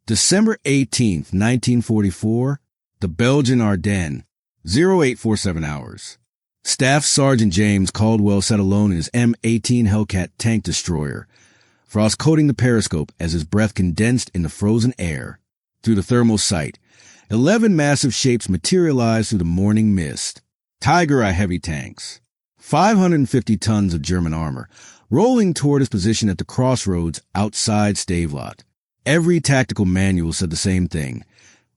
December 18th, 1944, the Belgian Ardennes, 0847 hours. Staff Sergeant James Caldwell sat alone in his M18 Hellcat tank destroyer, frost coating the periscope as his breath condensed in the frozen air. Through the thermal sight, 11 massive shapes materialized through the morning mist. Tiger Eye heavy tanks, 550 tons of German armor, rolling toward his position at the crossroads outside Stavelot. Every tactical manual said the same thing.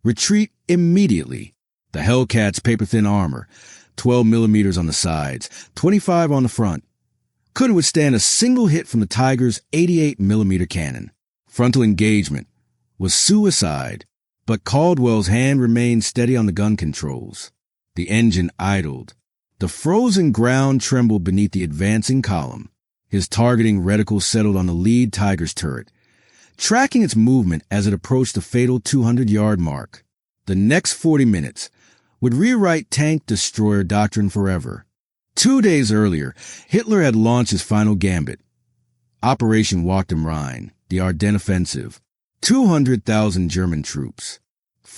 Retreat immediately. The Hellcat's paper-thin armor, 12 millimeters on the sides, 25 on the front, couldn't withstand a single hit from the Tiger's 88 millimeter cannon. Frontal engagement was suicide, but Caldwell's hand remained steady on the gun controls. The engine idled. The frozen ground trembled beneath the advancing column. His targeting reticle settled on the lead Tiger's turret, tracking its movement as it approached the fatal 200-yard mark. The next 40 minutes would rewrite tank destroyer doctrine forever. 2 days earlier, Hitler had launched his final gambit. Operation Walk am Rhein, the Ardennes Offensive. 200,000 German troops,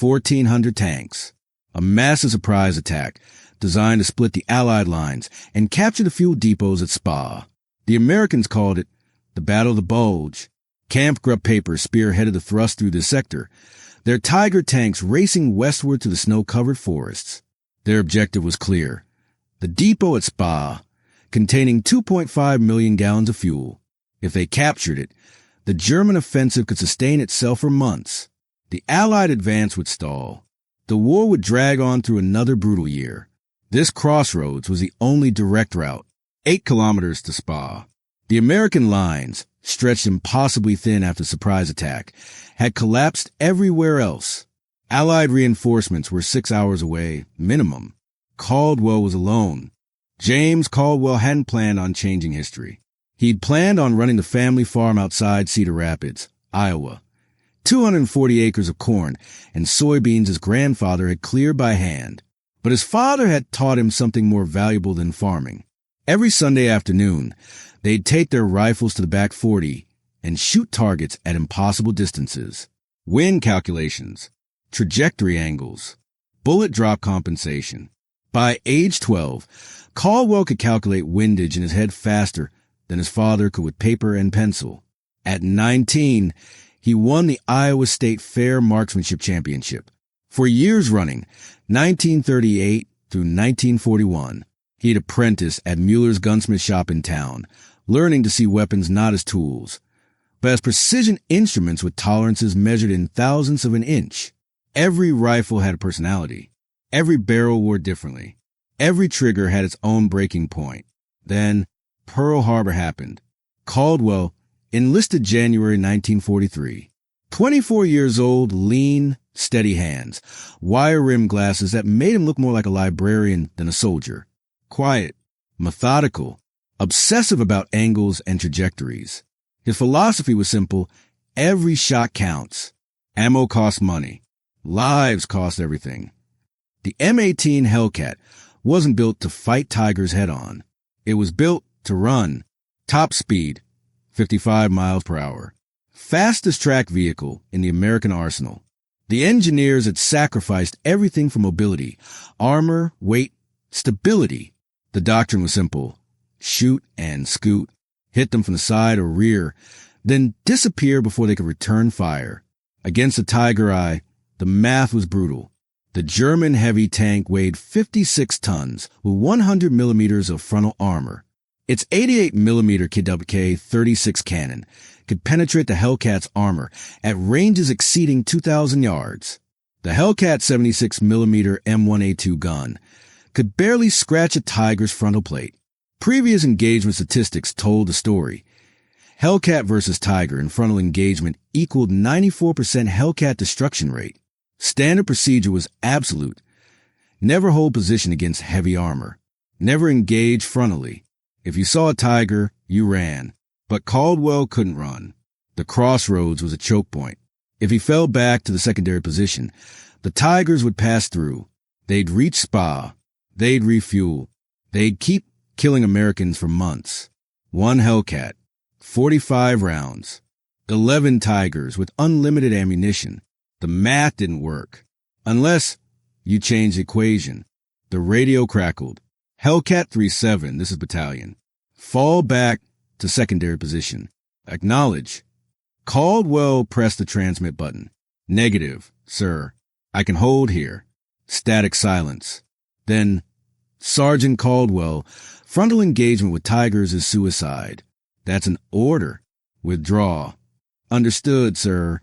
1,400 tanks, a massive surprise attack designed to split the Allied lines and capture the fuel depots at Spa. The Americans called it the Battle of the Bulge. Kampfgruppe paper spearheaded the thrust through this sector, their Tiger tanks racing westward to the snow-covered forests. Their objective was clear. The depot at Spa, containing 2.5 million gallons of fuel. If they captured it, the German offensive could sustain itself for months. The Allied advance would stall. The war would drag on through another brutal year. This crossroads was the only direct route, 8 kilometers to Spa. The American lines, stretched impossibly thin after the surprise attack, had collapsed everywhere else. Allied reinforcements were 6 hours away, minimum. Caldwell was alone. James Caldwell hadn't planned on changing history. He'd planned on running the family farm outside Cedar Rapids, Iowa. 240 acres of corn and soybeans his grandfather had cleared by hand. But his father had taught him something more valuable than farming. Every Sunday afternoon, they'd take their rifles to the back 40 and shoot targets at impossible distances. Wind calculations, trajectory angles, bullet drop compensation. By age 12, Caldwell could calculate windage in his head faster than his father could with paper and pencil. At 19, he won the Iowa State Fair Marksmanship Championship. For years running, 1938 through 1941, he'd apprenticed at Mueller's gunsmith shop in town, learning to see weapons not as tools, but as precision instruments with tolerances measured in thousandths of an inch. Every rifle had a personality. Every barrel wore differently. Every trigger had its own breaking point. Then, Pearl Harbor happened. Caldwell enlisted January 1943. 24 years old, lean, steady hands, wire-rimmed glasses that made him look more like a librarian than a soldier. Quiet, methodical, obsessive about angles and trajectories. His philosophy was simple: every shot counts. Ammo costs money. Lives cost everything. The M18 Hellcat wasn't built to fight tigers head-on. It was built to run. Top speed, 55 miles per hour. Fastest track vehicle in the American arsenal. The engineers had sacrificed everything for mobility, armor, weight, stability. The doctrine was simple: shoot and scoot, hit them from the side or rear, then disappear before they could return fire. Against the Tiger Eye, the math was brutal. The German heavy tank weighed 56 tons with 100 millimeters of frontal armor. Its 88 millimeter KWK-36 cannon could penetrate the Hellcat's armor at ranges exceeding 2,000 yards. The Hellcat 76 millimeter M1A2 gun could barely scratch a Tiger's frontal plate. Previous engagement statistics told the story. Hellcat versus Tiger in frontal engagement equaled 94% Hellcat destruction rate. Standard procedure was absolute. Never hold position against heavy armor. Never engage frontally. If you saw a Tiger, you ran. But Caldwell couldn't run. The crossroads was a choke point. If he fell back to the secondary position, the Tigers would pass through. They'd reach Spa. They'd refuel. They'd keep killing Americans for months. One Hellcat, 45 rounds. 11 Tigers with unlimited ammunition. The math didn't work. Unless you change the equation. The radio crackled. Hellcat 3-7, this is battalion. Fall back to secondary position. Acknowledge. Caldwell pressed the transmit button. Negative, sir. I can hold here. Static silence. Then, Sergeant Caldwell, frontal engagement with Tigers is suicide. That's an order. Withdraw. Understood, sir.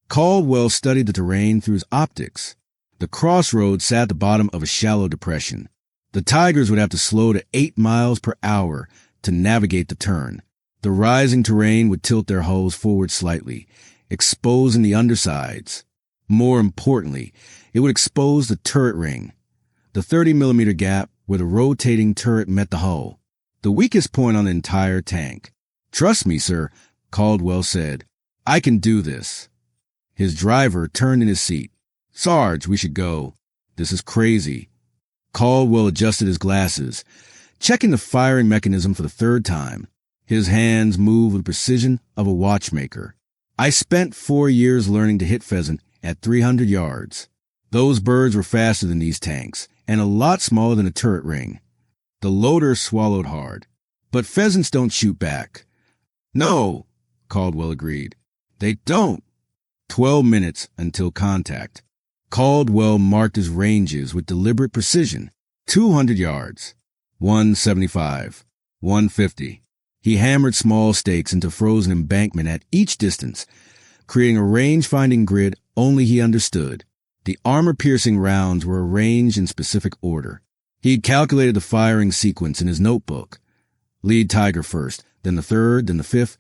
Caldwell studied the terrain through his optics. The crossroads sat at the bottom of a shallow depression. The Tigers would have to slow to 8 miles per hour to navigate the turn. The rising terrain would tilt their hulls forward slightly, exposing the undersides. More importantly, it would expose the turret ring, the 30-millimeter gap where the rotating turret met the hull, the weakest point on the entire tank. Trust me, sir, Caldwell said. I can do this. His driver turned in his seat. Sarge, we should go. This is crazy. Caldwell adjusted his glasses, checking the firing mechanism for the third time. His hands moved with the precision of a watchmaker. I spent 4 years learning to hit pheasant at 300 yards. Those birds were faster than these tanks, and a lot smaller than a turret ring. The loader swallowed hard. But pheasants don't shoot back. No, Caldwell agreed. They don't. 12 minutes until contact. Caldwell marked his ranges with deliberate precision. 200 yards. 175. 150. He hammered small stakes into frozen embankment at each distance, creating a range-finding grid only he understood. The armor-piercing rounds were arranged in specific order. He had calculated the firing sequence in his notebook. Lead Tiger first, then the third, then the fifth,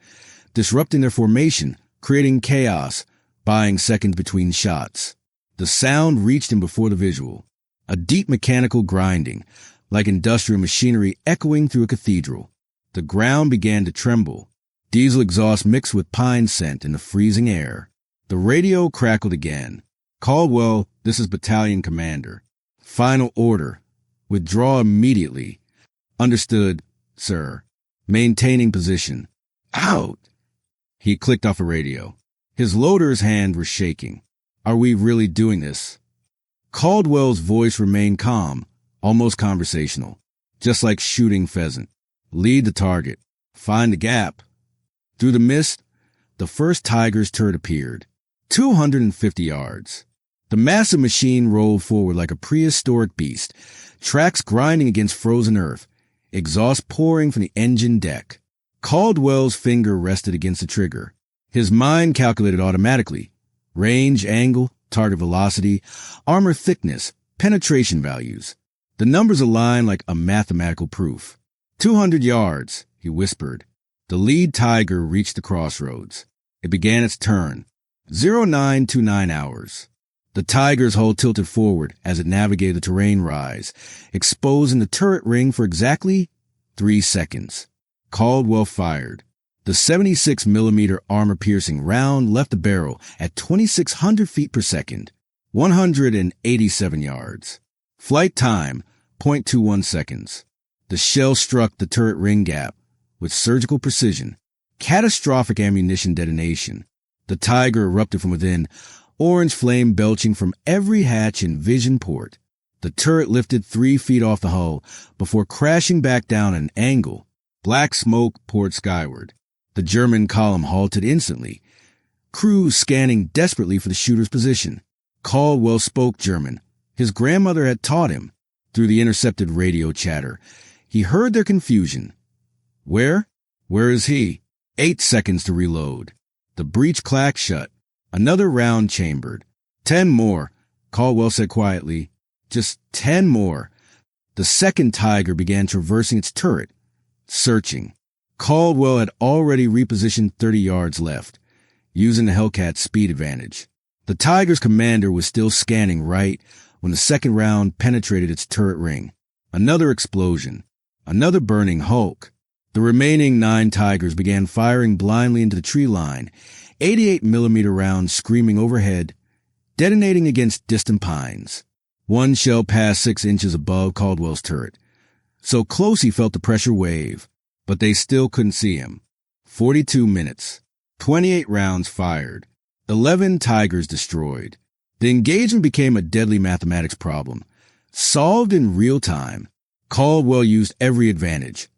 disrupting their formation, creating chaos, buying seconds between shots. The sound reached him before the visual. A deep mechanical grinding, like industrial machinery echoing through a cathedral. The ground began to tremble. Diesel exhaust mixed with pine scent in the freezing air. The radio crackled again. Caldwell, this is battalion commander. Final order. Withdraw immediately. Understood, sir. Maintaining position. Out! He clicked off a radio. His loader's hand was shaking. Are we really doing this? Caldwell's voice remained calm, almost conversational, just like shooting pheasant. Lead the target. Find the gap. Through the mist, the first Tiger's turret appeared. 250 yards. The massive machine rolled forward like a prehistoric beast, tracks grinding against frozen earth, exhaust pouring from the engine deck. Caldwell's finger rested against the trigger. His mind calculated automatically. Range, angle, target velocity, armor thickness, penetration values. The numbers aligned like a mathematical proof. 200 yards, he whispered. The lead Tiger reached the crossroads. It began its turn. 0929 hours. The Tiger's hull tilted forward as it navigated the terrain rise, exposing the turret ring for exactly 3 seconds. Caldwell fired. The 76-millimeter armor-piercing round left the barrel at 2,600 feet per second, 187 yards. Flight time, 0.21 seconds. The shell struck the turret ring gap with surgical precision. Catastrophic ammunition detonation. The Tiger erupted from within, orange flame belching from every hatch and vision port. The turret lifted 3 feet off the hull before crashing back down at an angle. Black smoke poured skyward. The German column halted instantly, crews scanning desperately for the shooter's position. Caldwell spoke German. His grandmother had taught him. Through the intercepted radio chatter, he heard their confusion. Where? Where is he? 8 seconds to reload. The breech clacked shut. Another round chambered. 10 more, Caldwell said quietly. Just 10 more. The second Tiger began traversing its turret, searching. Caldwell had already repositioned 30 yards left, using the Hellcat's speed advantage. The Tiger's commander was still scanning right when the second round penetrated its turret ring. Another explosion. Another burning hulk. The remaining 9 Tigers began firing blindly into the tree line, 88-millimeter rounds screaming overhead, detonating against distant pines. One shell passed 6 inches above Caldwell's turret. So close he felt the pressure wave, but they still couldn't see him. 42 minutes. 28 rounds fired. 11 Tigers destroyed. The engagement became a deadly mathematics problem. Solved in real time, Caldwell used every advantage: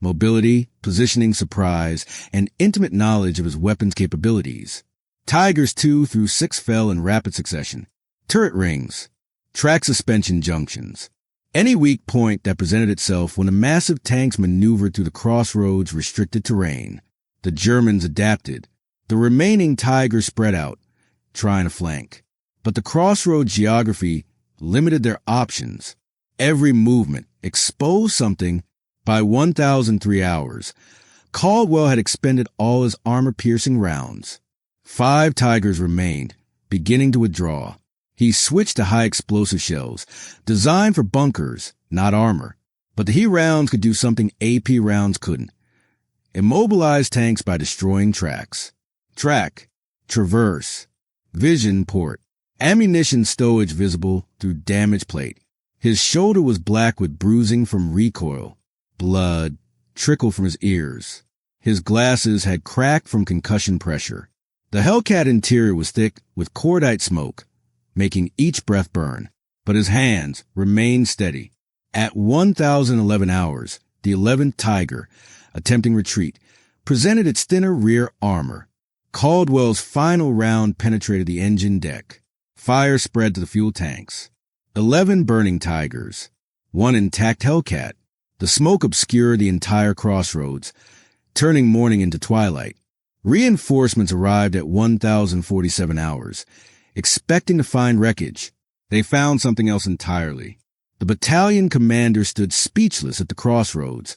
mobility, positioning, surprise, and intimate knowledge of his weapon's capabilities. Tigers 2 through 6 fell in rapid succession. Turret rings, track suspension junctions. Any weak point that presented itself when the massive tanks maneuvered through the crossroads' restricted terrain. The Germans adapted. The remaining Tigers spread out, trying to flank. But the crossroads geography limited their options. Every movement exposed something. By 1,003 hours, Caldwell had expended all his armor-piercing rounds. 5 Tigers remained, beginning to withdraw. He switched to high-explosive shells, designed for bunkers, not armor. But the He rounds could do something AP rounds couldn't: immobilize tanks by destroying tracks. Track, traverse, vision port, ammunition stowage visible through damaged plate. His shoulder was black with bruising from recoil. Blood trickled from his ears. His glasses had cracked from concussion pressure. The Hellcat interior was thick with cordite smoke, making each breath burn. But his hands remained steady. At 1,011 hours, the 11th Tiger, attempting retreat, presented its thinner rear armor. Caldwell's final round penetrated the engine deck. Fire spread to the fuel tanks. 11 burning Tigers, 1 intact Hellcat. The smoke obscured the entire crossroads, turning morning into twilight. Reinforcements arrived at 1,047 hours, expecting to find wreckage. They found something else entirely. The battalion commander stood speechless at the crossroads,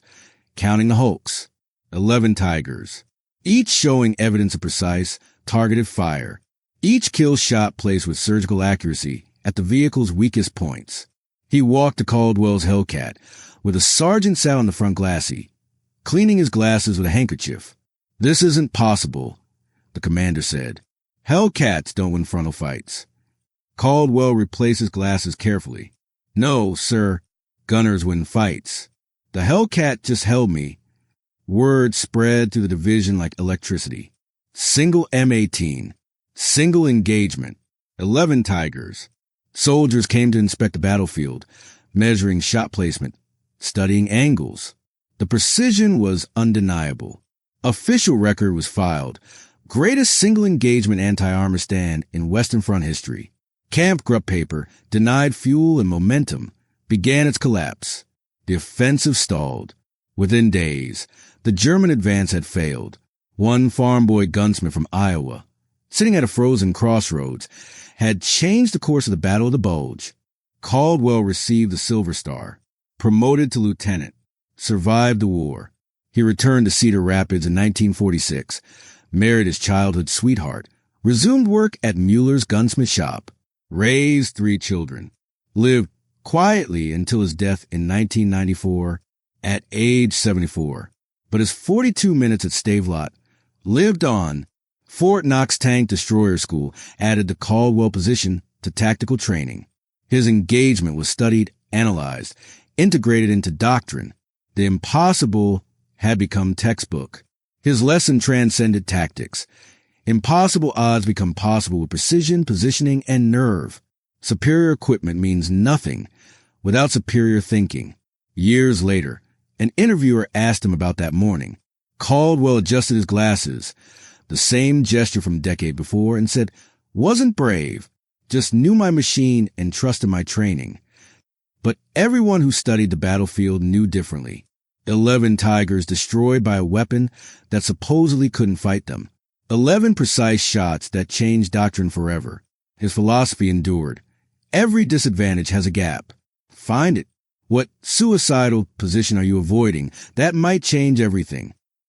counting the hulks. 11 Tigers, each showing evidence of precise, targeted fire. Each kill shot placed with surgical accuracy at the vehicle's weakest points. He walked to Caldwell's Hellcat, where the sergeant sat on the front glassy, cleaning his glasses with a handkerchief. "This isn't possible," the commander said. "Hellcats don't win frontal fights." Caldwell replaced his glasses carefully. "No, sir. Gunners win fights. The Hellcat just held me." Word spread through the division like electricity. Single M18. Single engagement. 11 Tigers. Soldiers came to inspect the battlefield, measuring shot placement, studying angles. The precision was undeniable. Official record was filed. Greatest single engagement anti-armor stand in Western Front history. Camp Grupp paper, denied fuel and momentum, began its collapse. The offensive stalled. Within days, the German advance had failed. One farm boy gunsmith from Iowa, sitting at a frozen crossroads, had changed the course of the Battle of the Bulge. Caldwell received the Silver Star, promoted to lieutenant, survived the war. He returned to Cedar Rapids in 1946, married his childhood sweetheart, resumed work at Mueller's gunsmith shop, raised 3 children, lived quietly until his death in 1994 at age 74. But his 42 minutes at Stavelot lived on. Fort Knox Tank Destroyer School added the Caldwell position to tactical training. His engagement was studied, analyzed, integrated into doctrine. The impossible had become textbook. His lesson transcended tactics. Impossible odds become possible with precision, positioning, and nerve. Superior equipment means nothing without superior thinking. Years later, an interviewer asked him about that morning. Caldwell adjusted his glasses, the same gesture from a decade before, and said, "Wasn't brave, just knew my machine and trusted my training." But everyone who studied the battlefield knew differently. 11 Tigers destroyed by a weapon that supposedly couldn't fight them. 11 precise shots that changed doctrine forever. His philosophy endured. Every disadvantage has a gap. Find it. What suicidal position are you avoiding? That might change everything.